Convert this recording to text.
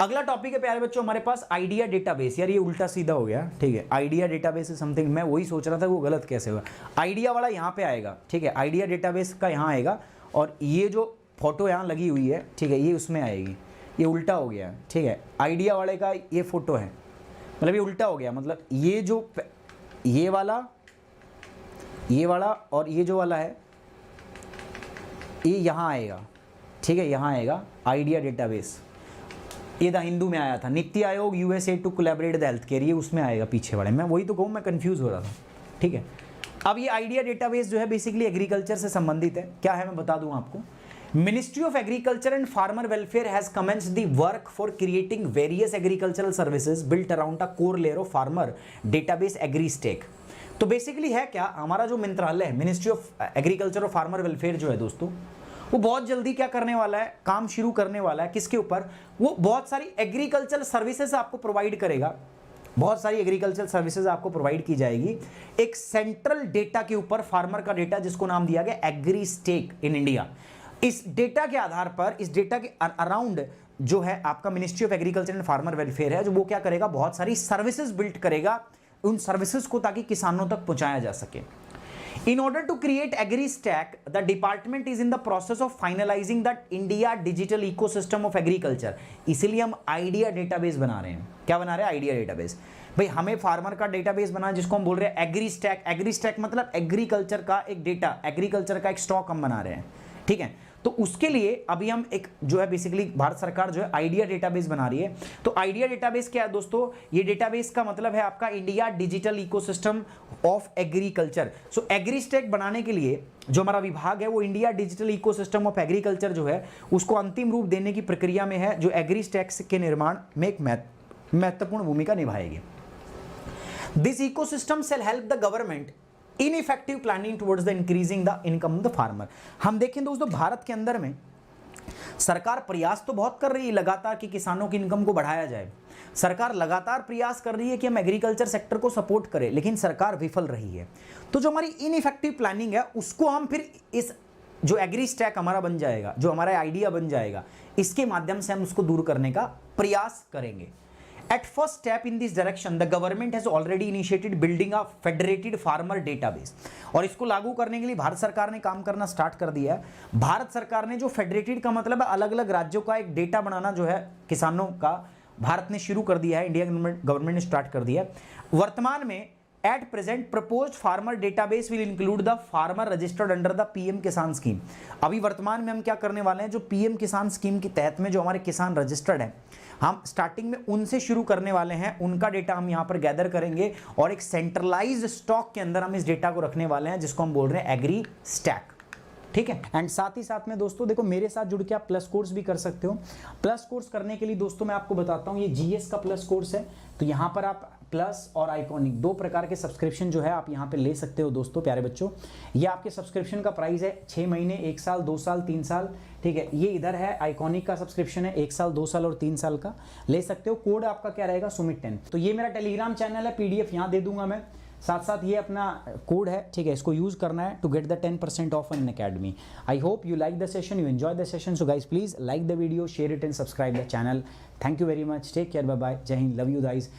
अगला टॉपिक है प्यारे बच्चों हमारे पास आइडिया डेटाबेस। यार ये उल्टा सीधा हो गया, ठीक है। आइडिया डेटाबेस इज समथिंग, मैं वही सोच रहा था वो गलत कैसे हुआ। आइडिया वाला यहाँ पे आएगा, ठीक है। आइडिया डेटाबेस का यहाँ आएगा और ये जो फोटो यहाँ लगी हुई है, ठीक है, ये उसमें आएगी। ये उल्टा हो गया, ठीक है। आइडिया वाले का ये फोटो है, मतलब ये उल्टा हो गया। मतलब ये जो ये वाला और ये जो वाला है ये यहाँ आएगा, ठीक है। यहाँ आएगा आइडिया डेटाबेस। ये द हिंदू में आया था, NITI Aayog USA to collaborate the health care, ये उसमें आएगा पीछे वाले। मैं वही तो कहूँ, मैं कंफ्यूज हो रहा था, ठीक है। अब ये आइडिया डेटाबेस जो है बेसिकली एग्रीकल्चर से संबंधित है। क्या है मैं बता दूं आपको। Ministry of agriculture and farmer welfare has commenced the work for creating various agricultural services built around a core layer of farmer database AgriStack. तो बेसिकली है क्या, हमारा जो मंत्रालय है मिनिस्ट्री ऑफ एग्रीकल्चर और फार्मर वेलफेयर जो है दोस्तों, वो बहुत जल्दी क्या करने वाला है, काम शुरू करने वाला है। किसके ऊपर? वो बहुत सारी एग्रीकल्चरल सर्विसेज आपको प्रोवाइड करेगा। बहुत सारी एग्रीकल्चरल सर्विसेज आपको प्रोवाइड की जाएगी एक सेंट्रल डेटा के ऊपर, फार्मर का डेटा जिसको नाम दिया गया एग्रीस्टेक इन इंडिया। इस डेटा के आधार पर, इस डेटा के अराउंड जो है आपका ministry of agriculture and farmer welfare है, जो वो क्या करेगा, बहुत सारी सर्विसेज बिल्ड करेगा उन सर्विसेज को, ताकि किसानों तक पहुंचाया जा सके। In order to create AgriStack, the department is in the process of finalizing the India digital ecosystem of agriculture। इसीलिए हम आइडिया डेटाबेस बना रहे हैं। क्या बना रहे हैं? Idea database. भाई हमें फार्मर का डेटाबेस बना, जिसको हम बोल रहे हैं एग्रीस्टैक। एग्रीस्टैक मतलब एग्रीकल्चर का एक डेटा, एग्रीकल्चर का एक स्टॉक हम बना रहे हैं, ठीक है। तो उसके लिए अभी हम एक जो है बेसिकली भारत सरकार जो है आइडिया डेटाबेस बना रही है। तो आइडिया डेटाबेस क्या है दोस्तों? ये डेटाबेस का मतलब है आपका India digital ecosystem of agriculture. So AgriStack बनाने के लिए जो हमारा विभाग है वो India digital ecosystem of agriculture जो है उसको अंतिम रूप देने की प्रक्रिया में है, जो एग्रीस्टैक के निर्माण में एक महत्वपूर्ण भूमिका निभाएगी। This ecosystem shell help the government in effective planning towards the increasing the income of the farmer. हम देखें दोस्तों, भारत के अंदर में सरकार प्रयास तो बहुत कर रही है लगातार कि किसानों की इनकम को बढ़ाया जाए। सरकार लगातार प्रयास कर रही है कि हम एग्रीकल्चर सेक्टर को सपोर्ट करें, लेकिन सरकार विफल रही है। तो जो हमारी इनइफेक्टिव प्लानिंग है उसको हम फिर इस जो एग्रीस्टैक हमारा बन जाएगा, जो हमारा आइडिया बन जाएगा, इसके माध्यम से हम उसको दूर करने का प्रयास करेंगे। At first step in this direction, the government has already initiated building a federated farmer database। और इसको लागू करने के लिए भारत सरकार ने काम करना स्टार्ट कर दिया है। भारत सरकार ने जो फेडरेटेड का मतलब है अलग अलग राज्यों का एक डेटा बनाना जो है किसानों का, भारत ने शुरू कर दिया है, इंडिया गवर्नमेंट ने स्टार्ट कर दिया है। वर्तमान में at present proposed farmer database will include the farmer registered under the PM किसान स्कीम। अभी वर्तमान में हम क्या करने वाले हैं, जो पीएम किसान स्कीम के तहत में जो हमारे किसान रजिस्टर्ड हैं, हम स्टार्टिंग में उनसे शुरू करने वाले हैं। उनका डेटा हम यहाँ पर गैदर करेंगे और एक सेंट्रलाइज्ड स्टॉक के अंदर हम इस डेटा को रखने वाले हैं, जिसको हम बोल रहे हैं एग्री स्टैक, ठीक है। एंड साथ ही साथ में दोस्तों देखो, मेरे साथ जुड़ के आप प्लस कोर्स भी कर सकते हो। प्लस कोर्स करने के लिए दोस्तों मैं आपको बताता हूँ, ये जीएस का प्लस कोर्स है। तो यहाँ पर आप प्लस और आइकॉनिक दो प्रकार के सब्सक्रिप्शन जो है आप यहाँ पे ले सकते हो दोस्तों प्यारे बच्चों। ये आपके सब्सक्रिप्शन का प्राइस है 6 महीने, 1 साल, 2 साल, 3 साल, ठीक है। ये इधर है आइकॉनिक का सब्सक्रिप्शन है 1 साल, 2 साल और 3 साल का ले सकते हो। कोड आपका क्या रहेगा? सुमित 10। तो ये मेरा टेलीग्राम चैनल है, पीडीएफ यहाँ दे दूंगा मैं, साथ साथ ये अपना कोड है, ठीक है। इसको यूज करना है to get the 10% of Unacademy. I hope you like the session, you enjoy the session. So guys please like the video, share it and subscribe the channel. Thank you very much, take care, bye bye, जय हिंद, love you guys.